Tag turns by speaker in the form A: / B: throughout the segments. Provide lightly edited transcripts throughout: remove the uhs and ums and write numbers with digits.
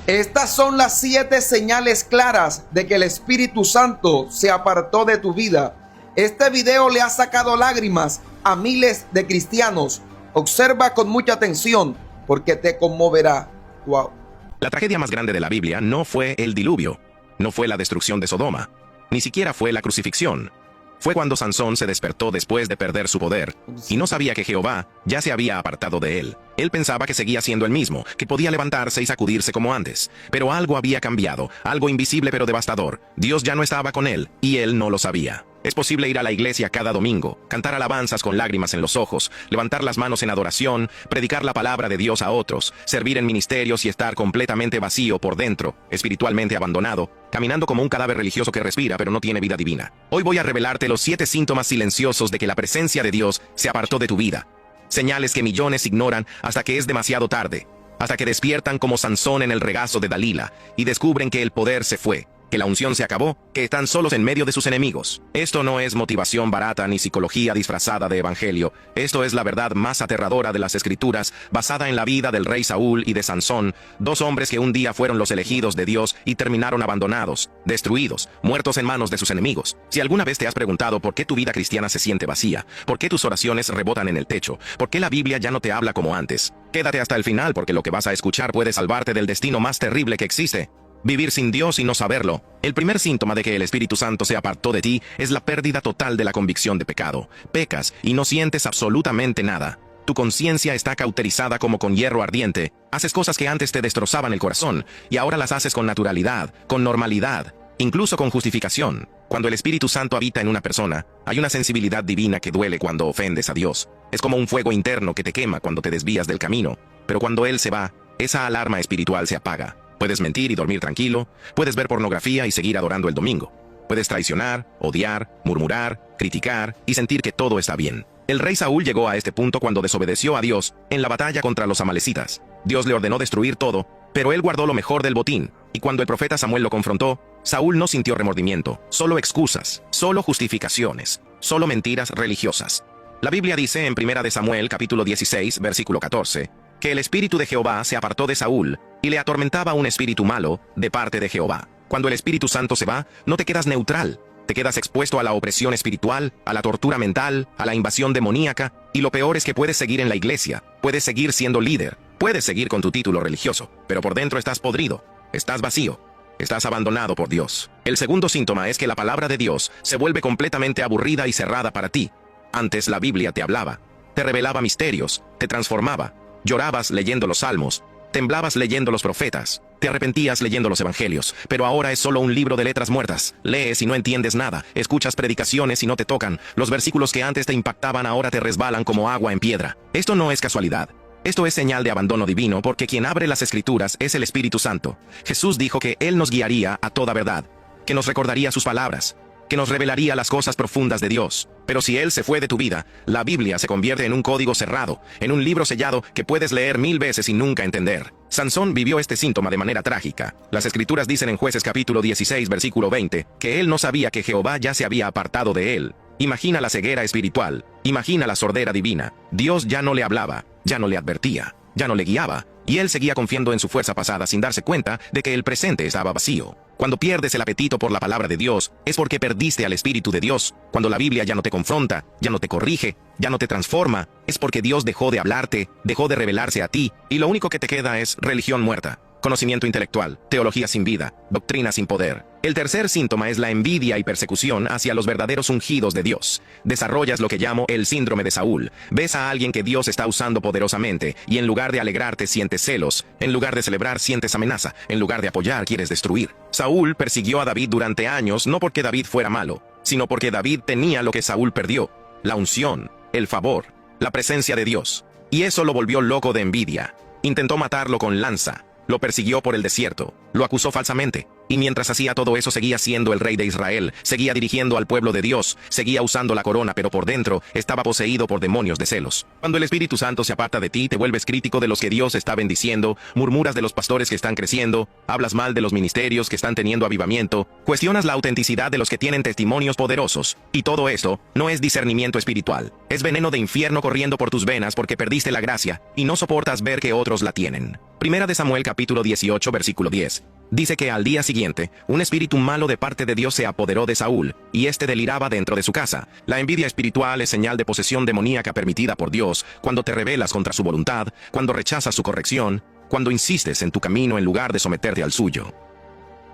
A: Estas son las 7 señales claras de que el Espíritu Santo se apartó de tu vida. Este video le ha sacado lágrimas a miles de cristianos. Observa con mucha atención porque te conmoverá. Wow.
B: La tragedia más grande de la Biblia no fue el diluvio, no fue la destrucción de Sodoma, ni siquiera fue la crucifixión. Fue cuando Sansón se despertó después de perder su poder, y no sabía que Jehová ya se había apartado de él. Él pensaba que seguía siendo el mismo, que podía levantarse y sacudirse como antes. Pero algo había cambiado, algo invisible pero devastador. Dios ya no estaba con él, y él no lo sabía. Es posible ir a la iglesia cada domingo, cantar alabanzas con lágrimas en los ojos, levantar las manos en adoración, predicar la palabra de Dios a otros, servir en ministerios y estar completamente vacío por dentro, espiritualmente abandonado, caminando como un cadáver religioso que respira pero no tiene vida divina. Hoy voy a revelarte los 7 síntomas silenciosos de que la presencia de Dios se apartó de tu vida. Señales que millones ignoran hasta que es demasiado tarde, hasta que despiertan como Sansón en el regazo de Dalila y descubren que el poder se fue, que la unción se acabó, que están solos en medio de sus enemigos. Esto no es motivación barata ni psicología disfrazada de evangelio. Esto es la verdad más aterradora de las Escrituras, basada en la vida del rey Saúl y de Sansón, 2 hombres que un día fueron los elegidos de Dios y terminaron abandonados, destruidos, muertos en manos de sus enemigos. Si alguna vez te has preguntado por qué tu vida cristiana se siente vacía, por qué tus oraciones rebotan en el techo, por qué la Biblia ya no te habla como antes, quédate hasta el final porque lo que vas a escuchar puede salvarte del destino más terrible que existe. Vivir sin Dios y no saberlo. El primer síntoma de que el Espíritu Santo se apartó de ti es la pérdida total de la convicción de pecado. Pecas y no sientes absolutamente nada. Tu conciencia está cauterizada como con hierro ardiente. Haces cosas que antes te destrozaban el corazón y ahora las haces con naturalidad, con normalidad, incluso con justificación. Cuando el Espíritu Santo habita en una persona, hay una sensibilidad divina que duele cuando ofendes a Dios. Es como un fuego interno que te quema cuando te desvías del camino. Pero cuando Él se va, esa alarma espiritual se apaga. Puedes mentir y dormir tranquilo, puedes ver pornografía y seguir adorando el domingo. Puedes traicionar, odiar, murmurar, criticar y sentir que todo está bien. El rey Saúl llegó a este punto cuando desobedeció a Dios en la batalla contra los amalecitas. Dios le ordenó destruir todo, pero él guardó lo mejor del botín, y cuando el profeta Samuel lo confrontó, Saúl no sintió remordimiento, solo excusas, solo justificaciones, solo mentiras religiosas. La Biblia dice en 1 de Samuel capítulo 16, versículo 14, que el espíritu de Jehová se apartó de Saúl y le atormentaba un espíritu malo de parte de Jehová. Cuando el Espíritu Santo se va, no te quedas neutral, te quedas expuesto a la opresión espiritual, a la tortura mental, a la invasión demoníaca, y lo peor es que puedes seguir en la iglesia, puedes seguir siendo líder, puedes seguir con tu título religioso, pero por dentro estás podrido, estás vacío, estás abandonado por Dios. El segundo síntoma es que la palabra de Dios se vuelve completamente aburrida y cerrada para ti. Antes la Biblia te hablaba, te revelaba misterios, te transformaba. Llorabas leyendo los salmos, temblabas leyendo los profetas, te arrepentías leyendo los evangelios, pero ahora es solo un libro de letras muertas. Lees y no entiendes nada, escuchas predicaciones y no te tocan, los versículos que antes te impactaban ahora te resbalan como agua en piedra. Esto no es casualidad. Esto es señal de abandono divino porque quien abre las Escrituras es el Espíritu Santo. Jesús dijo que Él nos guiaría a toda verdad, que nos recordaría sus palabras, que nos revelaría las cosas profundas de Dios. Pero si Él se fue de tu vida, la Biblia se convierte en un código cerrado, en un libro sellado que puedes leer 1000 veces y nunca entender. Sansón vivió este síntoma de manera trágica. Las Escrituras dicen en Jueces capítulo 16 versículo 20, que él no sabía que Jehová ya se había apartado de él. Imagina la ceguera espiritual, imagina la sordera divina. Dios ya no le hablaba, ya no le advertía, ya no le guiaba, y él seguía confiando en su fuerza pasada sin darse cuenta de que el presente estaba vacío. Cuando pierdes el apetito por la palabra de Dios, es porque perdiste al Espíritu de Dios. Cuando la Biblia ya no te confronta, ya no te corrige, ya no te transforma, es porque Dios dejó de hablarte, dejó de revelarse a ti, y lo único que te queda es religión muerta, conocimiento intelectual, teología sin vida, doctrina sin poder. El tercer síntoma es la envidia y persecución hacia los verdaderos ungidos de Dios. Desarrollas lo que llamo el síndrome de Saúl. Ves a alguien que Dios está usando poderosamente, y en lugar de alegrarte sientes celos, en lugar de celebrar sientes amenaza, en lugar de apoyar quieres destruir. Saúl persiguió a David durante años no porque David fuera malo, sino porque David tenía lo que Saúl perdió: la unción, el favor, la presencia de Dios. Y eso lo volvió loco de envidia. Intentó matarlo con lanza, lo persiguió por el desierto, lo acusó falsamente. Y mientras hacía todo eso seguía siendo el rey de Israel, seguía dirigiendo al pueblo de Dios, seguía usando la corona, pero por dentro estaba poseído por demonios de celos. Cuando el Espíritu Santo se aparta de ti, te vuelves crítico de los que Dios está bendiciendo, murmuras de los pastores que están creciendo, hablas mal de los ministerios que están teniendo avivamiento, cuestionas la autenticidad de los que tienen testimonios poderosos. Y todo esto no es discernimiento espiritual, es veneno de infierno corriendo por tus venas porque perdiste la gracia y no soportas ver que otros la tienen. Primera de Samuel capítulo 18 versículo 10. Dice que al día siguiente, un espíritu malo de parte de Dios se apoderó de Saúl, y éste deliraba dentro de su casa. La envidia espiritual es señal de posesión demoníaca permitida por Dios, cuando te rebelas contra su voluntad, cuando rechazas su corrección, cuando insistes en tu camino en lugar de someterte al suyo.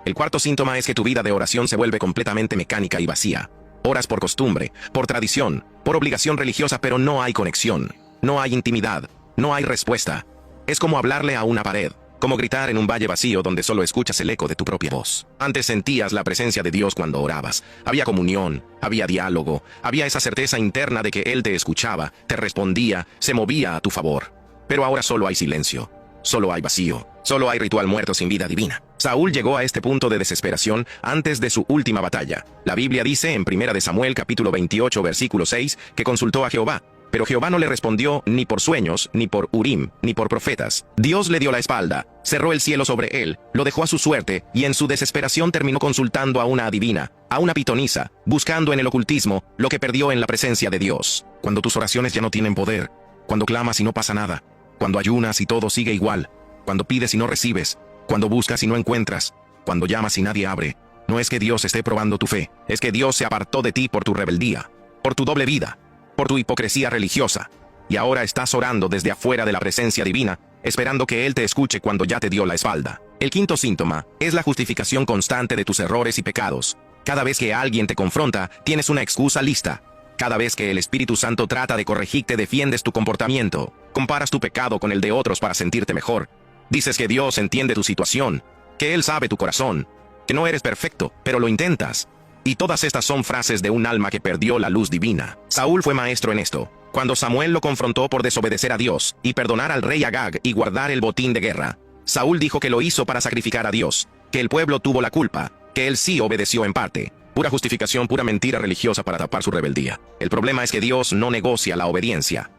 B: El cuarto síntoma es que tu vida de oración se vuelve completamente mecánica y vacía. Oras por costumbre, por tradición, por obligación religiosa, pero no hay conexión, no hay intimidad, no hay respuesta. Es como hablarle a una pared. Como gritar en un valle vacío donde solo escuchas el eco de tu propia voz. Antes sentías la presencia de Dios cuando orabas. Había comunión, había diálogo, había esa certeza interna de que Él te escuchaba, te respondía, se movía a tu favor. Pero ahora solo hay silencio, solo hay vacío, solo hay ritual muerto sin vida divina. Saúl llegó a este punto de desesperación antes de su última batalla. La Biblia dice en 1 de Samuel capítulo 28 versículo 6 que consultó a Jehová. Pero Jehová no le respondió ni por sueños, ni por Urim, ni por profetas. Dios le dio la espalda, cerró el cielo sobre él, lo dejó a su suerte, y en su desesperación terminó consultando a una adivina, a una pitonisa, buscando en el ocultismo lo que perdió en la presencia de Dios. Cuando tus oraciones ya no tienen poder, cuando clamas y no pasa nada, cuando ayunas y todo sigue igual, cuando pides y no recibes, cuando buscas y no encuentras, cuando llamas y nadie abre, no es que Dios esté probando tu fe, es que Dios se apartó de ti por tu rebeldía, por tu doble vida, por tu hipocresía religiosa, y ahora estás orando desde afuera de la presencia divina, esperando que Él te escuche cuando ya te dio la espalda. El quinto síntoma es la justificación constante de tus errores y pecados. Cada vez que alguien te confronta, tienes una excusa lista. Cada vez que el Espíritu Santo trata de corregirte, defiendes tu comportamiento. Comparas tu pecado con el de otros para sentirte mejor. Dices que Dios entiende tu situación, que Él sabe tu corazón, que no eres perfecto, pero lo intentas. Y todas estas son frases de un alma que perdió la luz divina. Saúl fue maestro en esto. Cuando Samuel lo confrontó por desobedecer a Dios y perdonar al rey Agag y guardar el botín de guerra, Saúl dijo que lo hizo para sacrificar a Dios, que el pueblo tuvo la culpa, que él sí obedeció en parte. Pura justificación, pura mentira religiosa para tapar su rebeldía. El problema es que Dios no negocia la obediencia.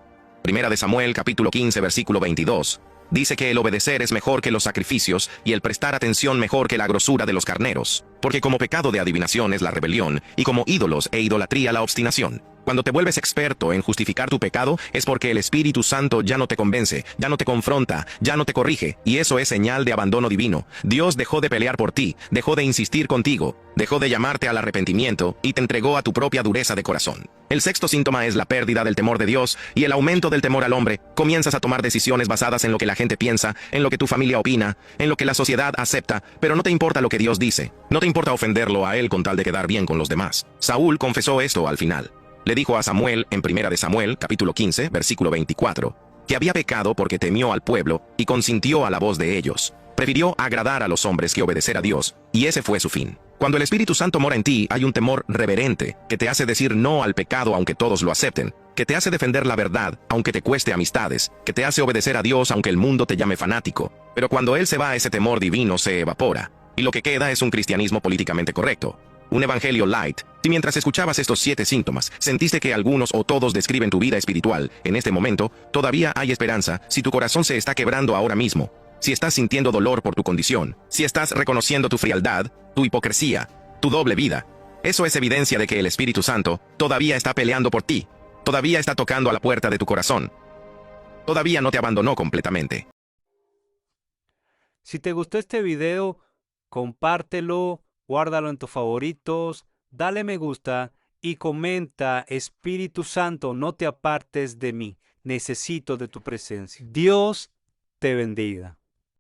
B: Primera de Samuel capítulo 15 versículo 22. Dice que el obedecer es mejor que los sacrificios y el prestar atención mejor que la grosura de los carneros, porque como pecado de adivinación es la rebelión y como ídolos e idolatría la obstinación. Cuando te vuelves experto en justificar tu pecado es porque el Espíritu Santo ya no te convence, ya no te confronta, ya no te corrige, y eso es señal de abandono divino. Dios dejó de pelear por ti, dejó de insistir contigo, dejó de llamarte al arrepentimiento y te entregó a tu propia dureza de corazón. El sexto síntoma es la pérdida del temor de Dios y el aumento del temor al hombre. Comienzas a tomar decisiones basadas en lo que la gente piensa, en lo que tu familia opina, en lo que la sociedad acepta, pero no te importa lo que Dios dice. No te importa ofenderlo a él con tal de quedar bien con los demás. Saúl confesó esto al final. Le dijo a Samuel en 1 de Samuel, capítulo 15, versículo 24, que había pecado porque temió al pueblo y consintió a la voz de ellos. Prefirió agradar a los hombres que obedecer a Dios, y ese fue su fin. Cuando el Espíritu Santo mora en ti, hay un temor reverente que te hace decir no al pecado aunque todos lo acepten, que te hace defender la verdad aunque te cueste amistades, que te hace obedecer a Dios aunque el mundo te llame fanático. Pero cuando Él se va, ese temor divino se evapora, y lo que queda es un cristianismo políticamente correcto. Un evangelio light. Si mientras escuchabas estos 7 síntomas, sentiste que algunos o todos describen tu vida espiritual, en este momento, todavía hay esperanza si tu corazón se está quebrando ahora mismo. Si estás sintiendo dolor por tu condición, si estás reconociendo tu frialdad, tu hipocresía, tu doble vida, eso es evidencia de que el Espíritu Santo todavía está peleando por ti, todavía está tocando a la puerta de tu corazón, todavía no te abandonó completamente.
C: Si te gustó este video, compártelo, guárdalo en tus favoritos, dale me gusta y comenta: Espíritu Santo, no te apartes de mí, necesito de tu presencia. Dios te bendiga.